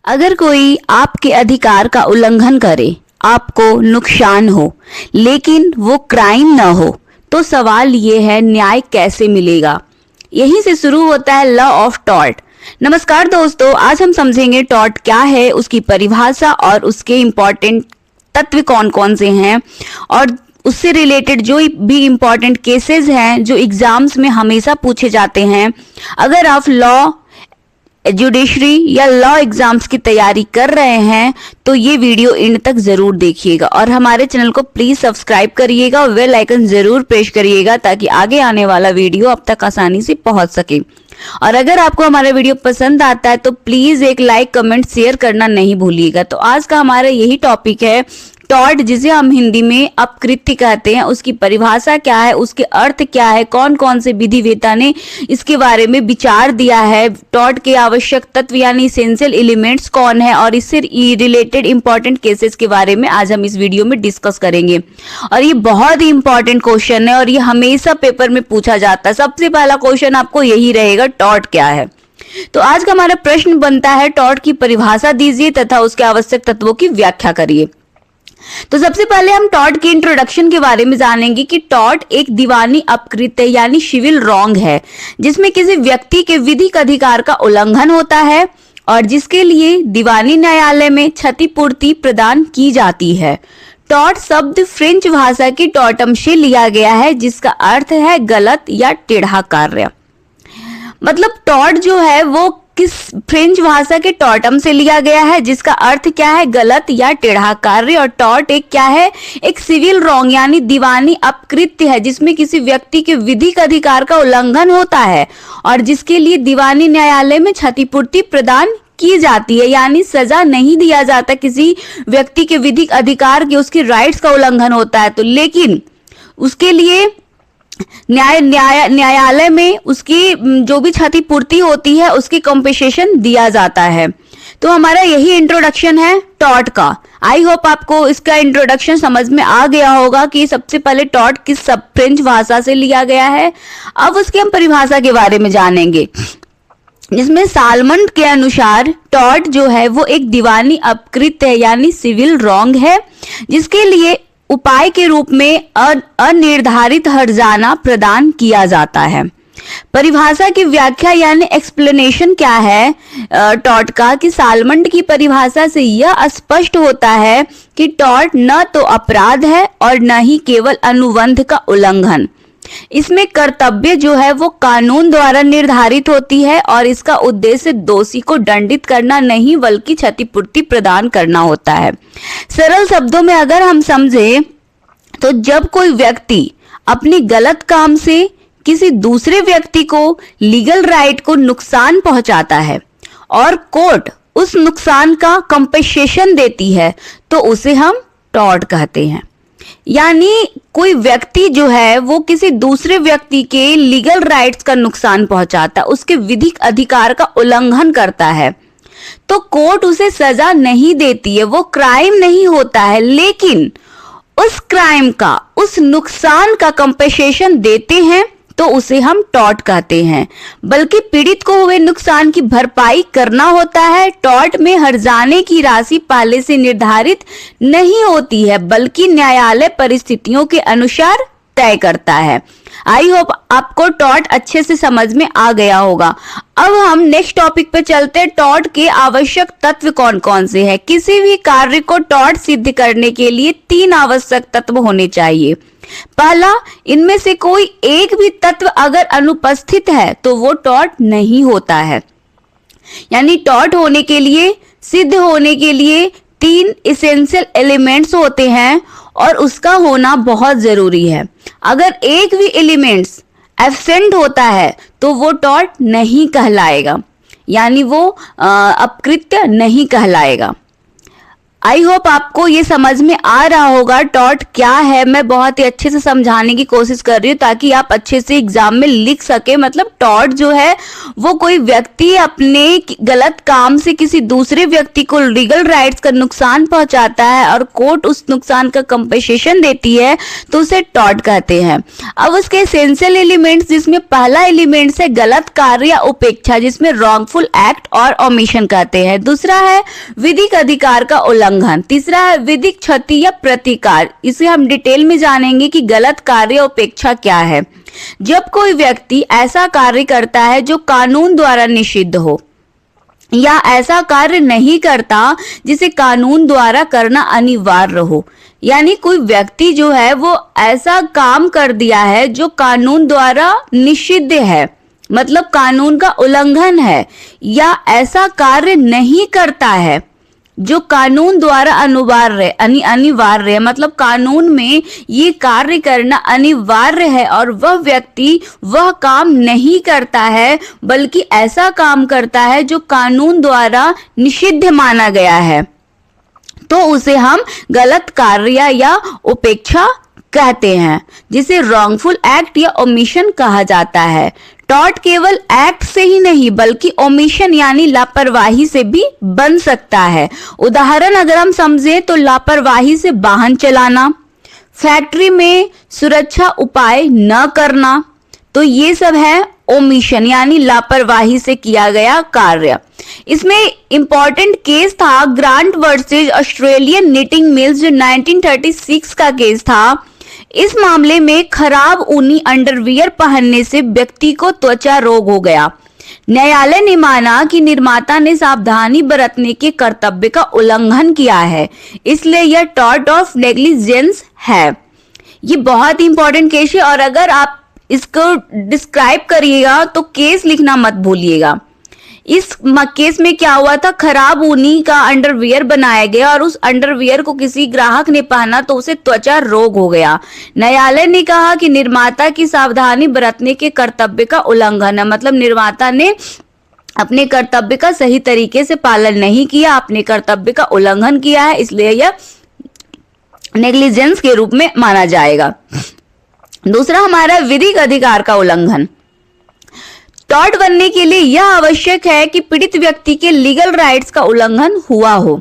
अगर कोई आपके अधिकार का उल्लंघन करे, आपको नुकसान हो, लेकिन वो क्राइम ना हो, तो सवाल ये है न्याय कैसे मिलेगा। यहीं से शुरू होता है लॉ ऑफ टॉर्ट। नमस्कार दोस्तों, आज हम समझेंगे टॉर्ट क्या है, उसकी परिभाषा और उसके इम्पोर्टेंट तत्व कौन कौन से हैं और उससे रिलेटेड जो भी इम्पोर्टेंट केसेस हैं जो एग्जाम्स में हमेशा पूछे जाते हैं। अगर आप लॉ, जुडिशरी या लॉ एग्जाम्स की तैयारी कर रहे हैं तो ये वीडियो एंड तक जरूर देखिएगा और हमारे चैनल को प्लीज सब्सक्राइब करिएगा और बेल आइकन जरूर प्रेस करिएगा ताकि आगे आने वाला वीडियो अब तक आसानी से पहुंच सके। और अगर आपको हमारा वीडियो पसंद आता है तो प्लीज एक लाइक, कमेंट, शेयर करना नहीं भूलिएगा। तो आज का हमारा यही टॉपिक है टॉर्ट, जिसे हम हिंदी में अपकृत्य कहते हैं। उसकी परिभाषा क्या है, उसके अर्थ क्या है, कौन कौन से विधिवेता ने इसके बारे में विचार दिया है, टॉर्ट के आवश्यक तत्व यानी इसेंशियल एलिमेंट्स कौन है और इससे रिलेटेड इंपॉर्टेंट केसेस के बारे में आज हम इस वीडियो में डिस्कस करेंगे। और ये बहुत ही इंपॉर्टेंट क्वेश्चन है और ये हमेशा पेपर में पूछा जाता है। सबसे पहला क्वेश्चन आपको यही रहेगा, टॉर्ट क्या है। तो आज का हमारा प्रश्न बनता है, टॉर्ट की परिभाषा दीजिए तथा उसके आवश्यक तत्वों की व्याख्या करिए। तो सबसे पहले हम टॉर्ट के इंट्रोडक्शन के बारे में जानेंगे कि टॉर्ट एक दीवानी अपकृत्य यानी सिविल रॉन्ग है जिसमें किसी व्यक्ति के विधिक अधिकार का उल्लंघन होता है और जिसके लिए दीवानी न्यायालय में क्षतिपूर्ति प्रदान की जाती है। टॉर्ट शब्द फ्रेंच भाषा की टॉर्टम से लिया गया है जिसका अर्थ है गलत या टेढ़ा कार्य। मतलब टॉर्ट जो है वो किस फ्रेंच भाषा के टॉर्टम से लिया गया है जिसका अर्थ क्या है, गलत या टेढ़ा कार्य। और टॉर्ट एक क्या है, एक सिविल रॉन्ग यानी दीवानी अपकृत्य है जिसमें किसी व्यक्ति के विधिक अधिकार का उल्लंघन होता है और जिसके लिए दीवानी न्यायालय में क्षतिपूर्ति प्रदान की जाती है, यानी सजा नहीं दिया जाता किसी व्यक्ति के विधिक अधिकार के, उसके राइट्स का उल्लंघन होता है तो लेकिन उसके लिए न्यायालय में उसकी जो भी क्षतिपूर्ति होती है उसकी कंपेसेशन दिया जाता है। तो हमारा यही इंट्रोडक्शन है टॉर्ट का। आई होप आपको इसका इंट्रोडक्शन समझ में आ गया होगा कि सबसे पहले टॉर्ट किस सब फ्रेंच भाषा से लिया गया है। अब उसकी हम परिभाषा के बारे में जानेंगे जिसमें सालमन के अनुसार टॉर्ट जो है वो एक दीवानी अपकृत्य है यानी सिविल रॉन्ग है जिसके लिए उपाय के रूप में अनिर्धारित हर्जाना प्रदान किया जाता है। परिभाषा की व्याख्या यानी एक्सप्लेनेशन क्या है टॉर्ट का, कि सालमन की परिभाषा से यह स्पष्ट होता है कि टॉर्ट न तो अपराध है और न ही केवल अनुबंध का उल्लंघन। इसमें कर्तव्य जो है वो कानून द्वारा निर्धारित होती है और इसका उद्देश्य दोषी को दंडित करना नहीं बल्कि क्षतिपूर्ति प्रदान करना होता है। सरल शब्दों में अगर हम समझें तो जब कोई व्यक्ति अपनी गलत काम से किसी दूसरे व्यक्ति को लीगल राइट को नुकसान पहुंचाता है और कोर्ट उस नुकसान का कंपेसेशन देती है तो उसे हम टॉर्ट कहते हैं। यानी कोई व्यक्ति जो है वो किसी दूसरे व्यक्ति के लीगल राइट्स का नुकसान पहुंचाता है, उसके विधिक अधिकार का उल्लंघन करता है तो कोर्ट उसे सजा नहीं देती है, वो क्राइम नहीं होता है, लेकिन उस क्राइम का, उस नुकसान का कंपेसेशन देते हैं तो उसे हम टॉर्ट कहते हैं। बल्कि पीड़ित को हुए नुकसान की भरपाई करना होता है। टॉर्ट में हर्जाने की राशि पहले से निर्धारित नहीं होती है बल्कि न्यायालय परिस्थितियों के अनुसार तय करता है। आई होप आपको टॉर्ट अच्छे से समझ में आ गया होगा। अब हम नेक्स्ट टॉपिक पे चलते हैं, टॉर्ट के आवश्यक तत्व कौन कौन से हैं। किसी भी कार्य को टॉर्ट सिद्ध करने के लिए 3 आवश्यक तत्व होने चाहिए। पहला, इनमें से कोई एक भी तत्व अगर अनुपस्थित है तो वो टॉर्ट नहीं होता है। यानी टॉर्ट होने के लिए, सिद्ध होने के लिए 3 इसेंशियल एलिमेंट्स होते हैं और उसका होना बहुत जरूरी है। अगर एक भी एलिमेंट्स एब्सेंट होता है तो वो टॉर्ट नहीं कहलाएगा, यानी वो अपकृत्य नहीं कहलाएगा। आई होप आपको ये समझ में आ रहा होगा टॉर्ट क्या है। मैं बहुत ही अच्छे से समझाने की कोशिश कर रही हूँ ताकि आप अच्छे से एग्जाम में लिख सके। मतलब टॉर्ट जो है वो कोई व्यक्ति अपने गलत काम से किसी दूसरे व्यक्ति को लीगल राइट्स का नुकसान पहुंचाता है और कोर्ट उस नुकसान का कंपेंसेशन देती है, तो उसे टॉर्ट कहते हैं। अब उसके एसेंशियल एलिमेंट्स, जिसमें पहला एलिमेंट है गलत कार्य या उपेक्षा, जिसमें रॉन्गफुल एक्ट और ओमिशन कहते हैं। दूसरा है विधिक अधिकार का उल्लंघन। तीसरा है विधिक क्षति या प्रतिकार। इसे हम डिटेल में जानेंगे कि गलत कार्य उपेक्षा क्या है। जब कोई व्यक्ति ऐसा कार्य करता है जो कानून द्वारा निषिद्ध हो या ऐसा कार्य नहीं करता जिसे कानून द्वारा करना अनिवार्य हो, यानी कोई व्यक्ति जो है वो ऐसा काम कर दिया है जो कानून द्वारा निषिद्ध है, मतलब कानून का उल्लंघन है, या ऐसा कार्य नहीं करता है जो कानून द्वारा अनिवार्य है, मतलब कानून में ये कार्य करना अनिवार्य है और वह व्यक्ति वह काम नहीं करता है बल्कि ऐसा काम करता है जो कानून द्वारा निषिद्ध माना गया है, तो उसे हम गलत कार्य या उपेक्षा कहते हैं, जिसे रॉन्गफुल एक्ट या ओमिशन कहा जाता है। टॉर्ट केवल एक्ट से ही नहीं बल्कि ओमिशन यानी लापरवाही से भी बन सकता है। उदाहरण अगर हम समझे तो लापरवाही से वाहन चलाना, फैक्ट्री में सुरक्षा उपाय न करना, तो ये सब है ओमिशन यानी लापरवाही से किया गया कार्य। इसमें इंपॉर्टेंट केस था grant versus Australian knitting mills, जो 1936 का केस था। इस मामले में खराब ऊनी अंडरवियर पहनने से व्यक्ति को त्वचा रोग हो गया। न्यायालय ने माना कि निर्माता ने सावधानी बरतने के कर्तव्य का उल्लंघन किया है, इसलिए यह टॉर्ट ऑफ नेग्लिजेंस है। ये बहुत इंपॉर्टेंट केस है और अगर आप इसको डिस्क्राइब करिएगा तो केस लिखना मत भूलिएगा। इस केस में क्या हुआ था, खराब ऊनी का अंडरवियर बनाया गया और उस अंडरवियर को किसी ग्राहक ने पहना तो उसे त्वचा रोग हो गया। न्यायालय ने कहा कि निर्माता की सावधानी बरतने के कर्तव्य का उल्लंघन है, मतलब निर्माता ने अपने कर्तव्य का सही तरीके से पालन नहीं किया, अपने कर्तव्य का उल्लंघन किया है, इसलिए यह नेग्लिजेंस के रूप में माना जाएगा। दूसरा हमारा विधिक अधिकार का उल्लंघन। टॉर्ट बनने के लिए यह आवश्यक है कि पीड़ित व्यक्ति के लीगल राइट्स का उल्लंघन हुआ हो।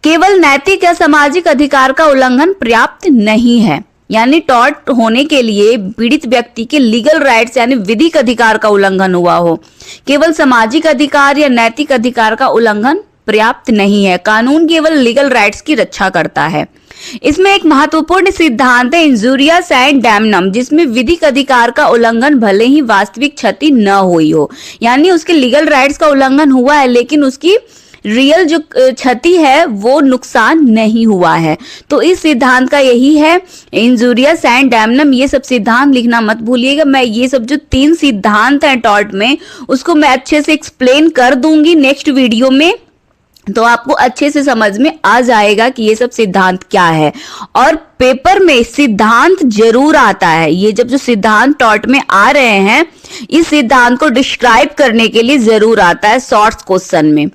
केवल नैतिक या सामाजिक अधिकार का उल्लंघन पर्याप्त नहीं है, यानी टॉर्ट होने के लिए पीड़ित व्यक्ति के लीगल राइट्स यानी विधिक अधिकार का उल्लंघन हुआ हो। केवल सामाजिक अधिकार या नैतिक अधिकार का उल्लंघन पर्याप्त नहीं है। कानून केवल लीगल राइट्स की रक्षा करता है। इसमें एक महत्वपूर्ण सिद्धांत है इंजुरियस एंड डैमनम, जिसमें विधिक अधिकार का उल्लंघन भले ही वास्तविक क्षति न हुई हो, यानी उसके लीगल राइट्स का उल्लंघन हुआ है लेकिन उसकी रियल जो क्षति है वो नुकसान नहीं हुआ है। तो इस सिद्धांत का यही है इंजुरियस एंड डैमनम। ये सब सिद्धांत लिखना मत भूलिएगा। मैं ये सब जो 3 सिद्धांत हैं टॉर्ट में उसको मैं अच्छे से एक्सप्लेन कर दूंगी नेक्स्ट वीडियो में, तो आपको अच्छे से समझ में आ जाएगा कि ये सब सिद्धांत क्या है। और पेपर में सिद्धांत जरूर आता है। ये जब जो सिद्धांत टॉर्ट में आ रहे हैं इस सिद्धांत को डिस्क्राइब करने के लिए जरूर आता है शॉर्ट्स क्वेश्चन में।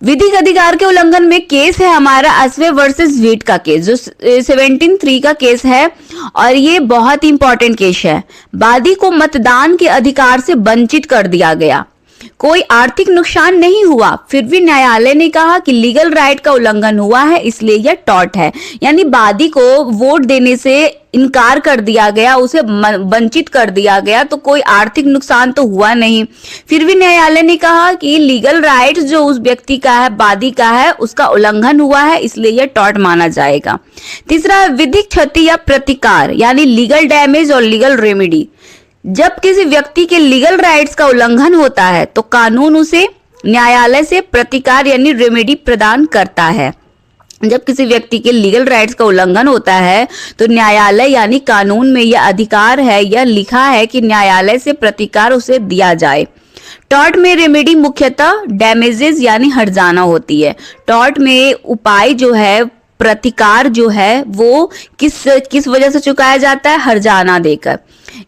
विधिक अधिकार के उल्लंघन में केस है हमारा अस्वे वर्सेस वीट का केस, जो 17(3) का केस है और ये बहुत इंपॉर्टेंट केस है। वादी को मतदान के अधिकार से वंचित कर दिया गया, कोई आर्थिक नुकसान नहीं हुआ, फिर भी न्यायालय ने कहा कि लीगल राइट का उल्लंघन हुआ है, इसलिए यह टॉर्ट है। यानी वादी को वोट देने से इनकार कर दिया गया, उसे वंचित कर दिया गया, तो कोई आर्थिक नुकसान तो हुआ नहीं, फिर भी न्यायालय ने कहा कि लीगल राइट जो उस व्यक्ति का है, वादी का है, उसका उल्लंघन हुआ है, इसलिए यह टॉर्ट माना जाएगा। तीसरा विधिक क्षति या प्रतिकार यानी लीगल डैमेज और लीगल रेमेडी। जब किसी व्यक्ति के लीगल राइट्स का उल्लंघन होता है तो कानून उसे न्यायालय से प्रतिकार यानी रेमेडी प्रदान करता है। जब किसी व्यक्ति के लीगल राइट्स का उल्लंघन होता है तो न्यायालय यानी कानून में यह अधिकार है, यह लिखा है कि न्यायालय से प्रतिकार उसे दिया जाए। टॉर्ट में रेमेडी मुख्यतः डैमेजेस यानी हर्जाना होती है। टॉर्ट में उपाय जो है, प्रतिकार जो है वो किस वजह से चुकाया जाता है, हर्जाना देकर।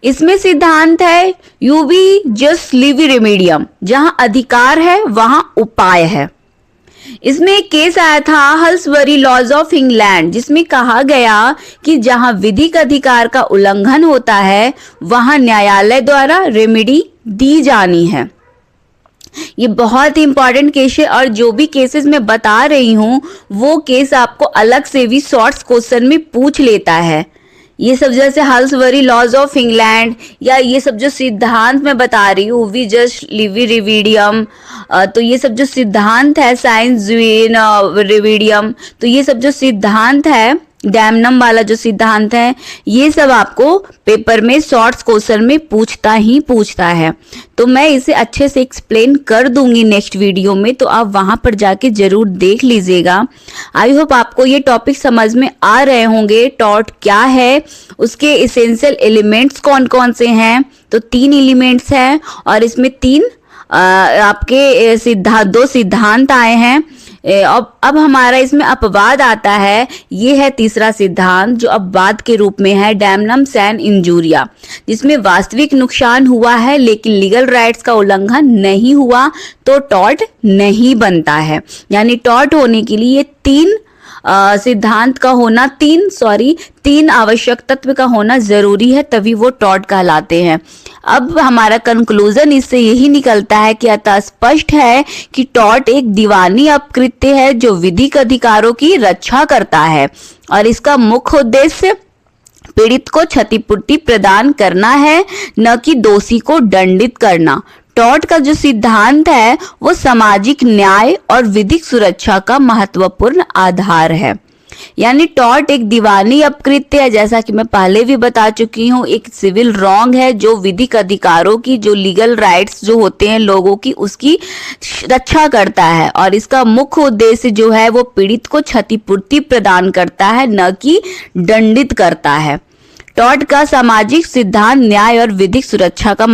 इसमें सिद्धांत है यूबी जस्ट लिवी रेमेडियम, जहां अधिकार है वहां उपाय है। इसमें एक केस आया था हल्सबरी लॉज ऑफ इंग्लैंड, जिसमें कहा गया कि जहां विधिक अधिकार का उल्लंघन होता है वहां न्यायालय द्वारा रेमेडी दी जानी है। ये बहुत ही इंपॉर्टेंट केस है और जो भी केसेस मैं बता रही हूँ वो केस आपको अलग से भी शॉर्ट्स क्वेश्चन में पूछ लेता है। ये सब जैसे हल्सबरी लॉज ऑफ इंग्लैंड या ये सब जो सिद्धांत मैं बता रही हूँ वी जस्ट लिवी रिविडियम, तो ये सब जो सिद्धांत है साइंस रिविडियम, तो ये सब जो सिद्धांत है डैमनम वाला जो सिद्धांत है ये सब आपको पेपर में शॉर्ट्स क्वेश्चन में पूछता है। तो मैं इसे अच्छे से एक्सप्लेन कर दूंगी नेक्स्ट वीडियो में, तो आप वहां पर जाके जरूर देख लीजिएगा। आई होप आपको ये टॉपिक समझ में आ रहे होंगे। टॉर्ट क्या है, उसके इसेंशियल एलिमेंट्स कौन कौन से हैं, तो 3 एलिमेंट्स हैं और इसमें 3 आपके दो सिद्धांत आए हैं। अब हमारा इसमें अपवाद आता है, ये है तीसरा सिद्धांत जो अपवाद के रूप में है डैमनम सैन इंजूरिया, जिसमें वास्तविक नुकसान हुआ है लेकिन लीगल राइट्स का उल्लंघन नहीं हुआ, तो टॉर्ट नहीं बनता है। यानी टॉर्ट होने के लिए 3 सिद्धांत का होना 3 आवश्यक तत्व का होना जरूरी है, तभी वो टॉर्ट कहलाते हैं। अब हमारा कंक्लूजन इससे यही निकलता है कि अतः स्पष्ट है कि टॉर्ट एक दीवानी अपकृत्य है जो विधिक अधिकारों की रक्षा करता है और इसका मुख्य उद्देश्य पीड़ित को क्षतिपूर्ति प्रदान करना है, न कि दोषी को दंडित करना। टॉर्ट का जो सिद्धांत है वो सामाजिक न्याय और विधिक सुरक्षा का महत्वपूर्ण आधार है। यानी टॉर्ट एक दीवानी अपकृत्य है, जैसा कि मैं पहले भी बता चुकी हूँ, एक सिविल रॉन्ग है जो विधिक अधिकारों की, जो लीगल राइट्स जो होते हैं लोगों की, उसकी रक्षा करता है और इसका मुख्य उद्देश्य जो है वो पीड़ित को क्षतिपूर्ति प्रदान करता है, न कि दंडित करता है। टॉर्ट का सामाजिक सिद्धांत न्याय और विधिक सुरक्षा का